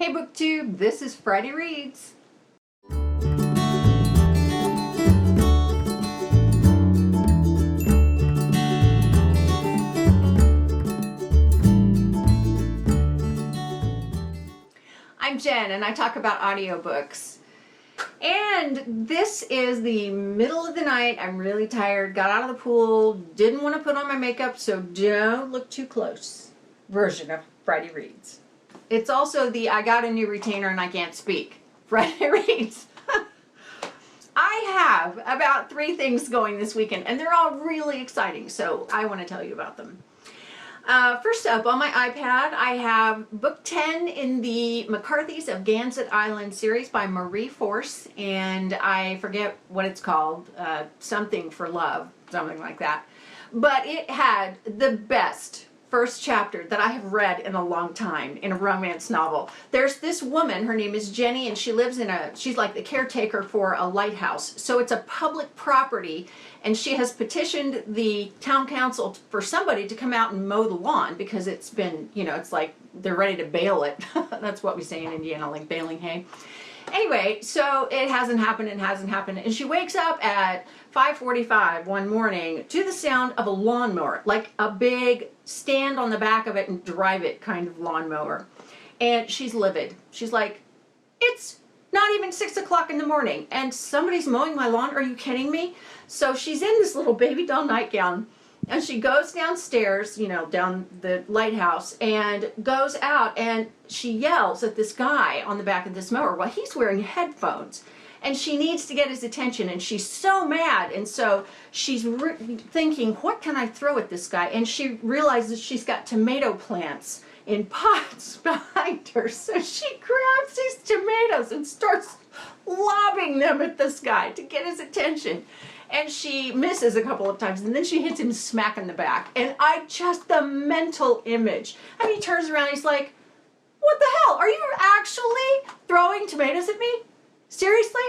Hey BookTube, this is Friday Reads. I'm Jen and I talk about audiobooks. And this is the middle of the night. I'm really tired, got out of the pool, didn't want to put on my makeup, so don't look too close version of Friday Reads. It's also the I got a new retainer and I can't speak Friday Reads. I have about 3 things going this weekend and they're all really exciting, so I want to tell you about them. First up, on my iPad, I have book 10 in the McCarthy's of Gansett Island series by Marie Force, and I forget what it's called, something for love, something like that. But it had the best first chapter that I have read in a long time in a romance novel. There's this woman, her name is Jenny, and she lives in she's like the caretaker for a lighthouse. So it's a public property, and she has petitioned the town council for somebody to come out and mow the lawn because it's been, you know, it's like they're ready to bale it. That's what we say in Indiana, like baling hay. Anyway, so it hasn't happened and hasn't happened, and she wakes up at 5:45 one morning to the sound of a lawnmower, like a big stand on the back of it and drive it kind of lawnmower. And she's livid. She's like, it's not even 6 o'clock in the morning and somebody's mowing my lawn? Are you kidding me? So she's in this little baby doll nightgown and she goes downstairs, you know, down the lighthouse, and goes out and she yells at this guy on the back of this mower while he's wearing headphones. And she needs to get his attention, and she's so mad, and so she's thinking, what can I throw at this guy? And she realizes she's got tomato plants in pots behind her, so she grabs these tomatoes and starts lobbing them at this guy to get his attention. And she misses a couple of times, and then she hits him smack in the back. And the mental image. I mean, he turns around, and he's like, what the hell? Are you actually throwing tomatoes at me? Seriously?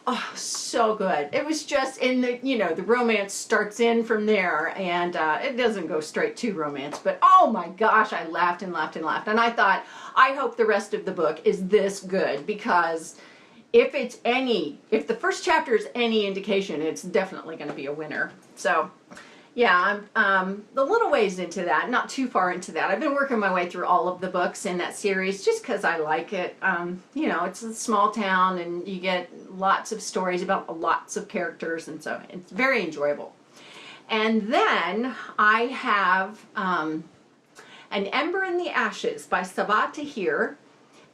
Oh, so good. It was just in the, you know, the romance starts in from there, and it doesn't go straight to romance, but oh my gosh, I laughed and laughed and laughed. And I thought, I hope the rest of the book is this good, because if the first chapter is any indication, it's definitely going to be a winner. So yeah, I'm a little ways into that, not too far into that. I've been working my way through all of the books in that series just because I like it. You know, it's a small town and you get lots of stories about lots of characters, and so it's very enjoyable. And then I have An Ember in the Ashes by Sabaa Tahir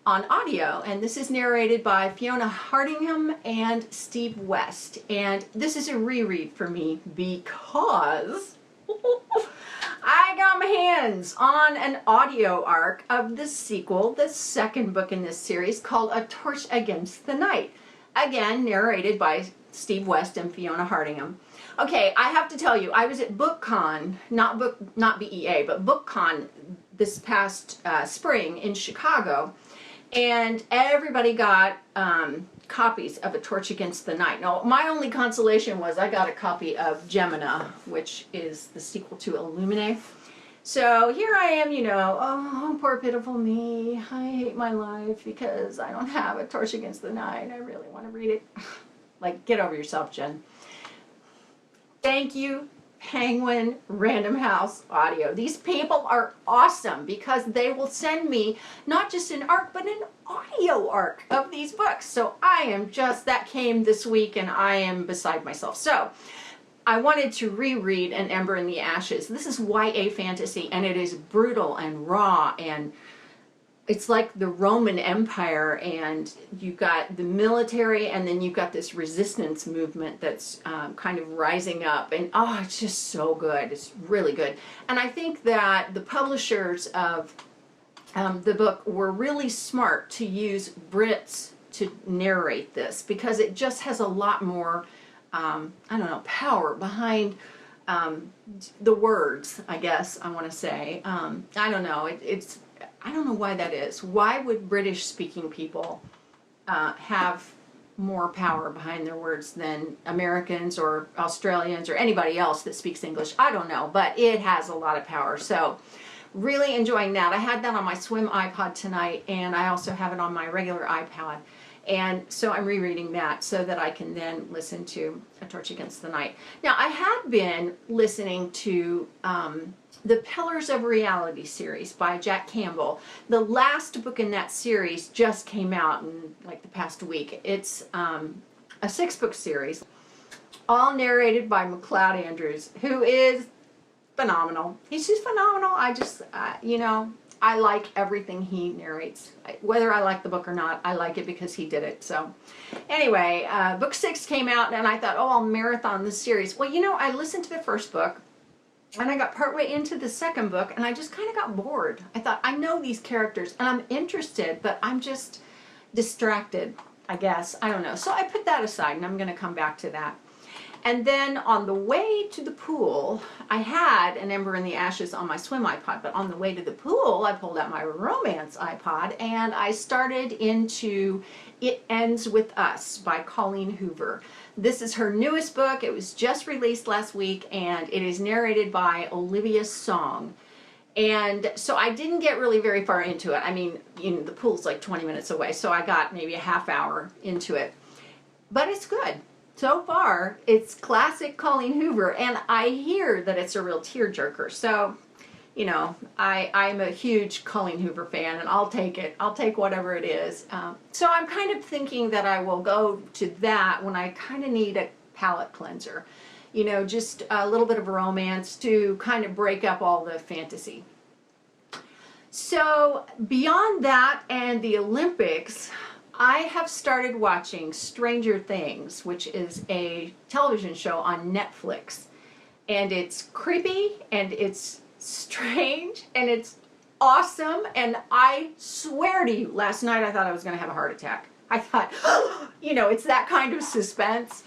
on audio, and this is narrated by Fiona Hardingham and Steve West. And this is a reread for me because I got my hands on an audio arc of the sequel, the second book in this series, called A Torch Against the Night. Again, narrated by Steve West and Fiona Hardingham. Okay, I have to tell you, I was at BookCon, not BEA, but BookCon this past spring in Chicago, and everybody got copies of A Torch Against the Night. Now, my only consolation was I got a copy of Gemina, which is the sequel to Illuminae. So here I am, you know, oh, poor pitiful me. I hate my life because I don't have A Torch Against the Night. I really want to read it. Like, get over yourself, Jen. Thank you, Penguin Random House Audio. These people are awesome because they will send me not just an arc, but an audio arc of these books. So I am just, that came this week and I am beside myself. So I wanted to reread An Ember in the Ashes. This is YA fantasy, and it is brutal and raw, and it's like the Roman Empire, and you've got the military, and then you've got this resistance movement that's kind of rising up, and oh, it's just so good. It's really good. And I think that the publishers of the book were really smart to use Brits to narrate this, because it just has a lot more, I don't know, power behind the words, I guess I want to say. I don't know, I don't know why that is. Why would British-speaking people have more power behind their words than Americans or Australians or anybody else that speaks English? I don't know, but it has a lot of power. So Really enjoying that. I had that on my swim iPod tonight, and I also have it on my regular iPad. And so I'm rereading that so that I can then listen to A Torch Against the Night. Now, I have been listening to the Pillars of Reality series by Jack Campbell. The last book in that series just came out in like the past week. It's a 6-book series, all narrated by MacLeod Andrews, who is phenomenal. He's just phenomenal. I just, you know, I like everything he narrates. Whether I like the book or not, I like it because he did it. So anyway, book 6 came out and I thought, oh, I'll marathon this series. Well, you know, I listened to the first book and I got partway into the second book and I just kind of got bored. I thought, I know these characters and I'm interested, but I'm just distracted, I guess. I don't know. So I put that aside and I'm going to come back to that. And then on the way to the pool, I had an Ember in the Ashes on my swim iPod, but on the way to the pool, I pulled out my romance iPod and I started into It Ends With Us by Colleen Hoover. This is her newest book. It was just released last week and it is narrated by Olivia Song. And so I didn't get really very far into it. I mean, you know, the pool's like 20 minutes away, so I got maybe a half hour into it. But it's good. So far, it's classic Colleen Hoover, and I hear that it's a real tearjerker. So, you know, I'm a huge Colleen Hoover fan, and I'll take it. I'll take whatever it is. So I'm kind of thinking that I will go to that when I kind of need a palate cleanser. You know, just a little bit of romance to kind of break up all the fantasy. So beyond that and the Olympics, I have started watching Stranger Things, which is a television show on Netflix. And it's creepy, and it's strange, and it's awesome. And I swear to you, last night I thought I was going to have a heart attack. I thought, you know, it's that kind of suspense.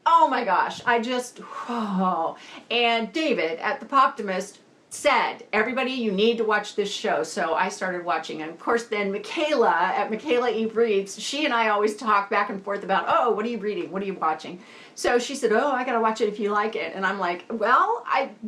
Oh my gosh, I just, whoa. And David at The Poptimist said, everybody, you need to watch this show. So I started watching. And of course, then Michaela at Michaela Eve Reads, she and I always talk back and forth about, oh, what are you reading? What are you watching? So she said, oh, I got to watch it if you like it. And I'm like, well,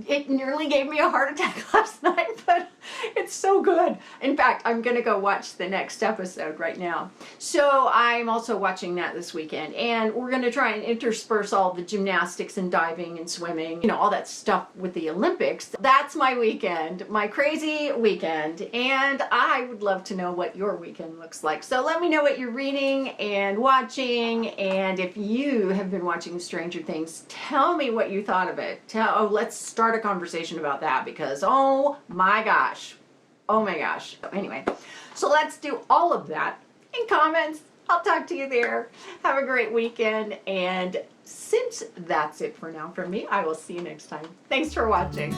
it nearly gave me a heart attack last night, but it's so good. In fact, I'm going to go watch the next episode right now. So I'm also watching that this weekend. And we're going to try and intersperse all the gymnastics and diving and swimming, you know, all that stuff with the Olympics. That's my weekend, my crazy weekend. And I would love to know what your weekend looks like. So let me know what you're reading and watching. And if you have been watching Stranger Things, tell me what you thought of it. Let's start a conversation about that because oh my gosh. Anyway, so let's do all of that in comments. I'll talk to you there. Have a great weekend. And since that's it for now from me, I will see you next time. Thanks for watching.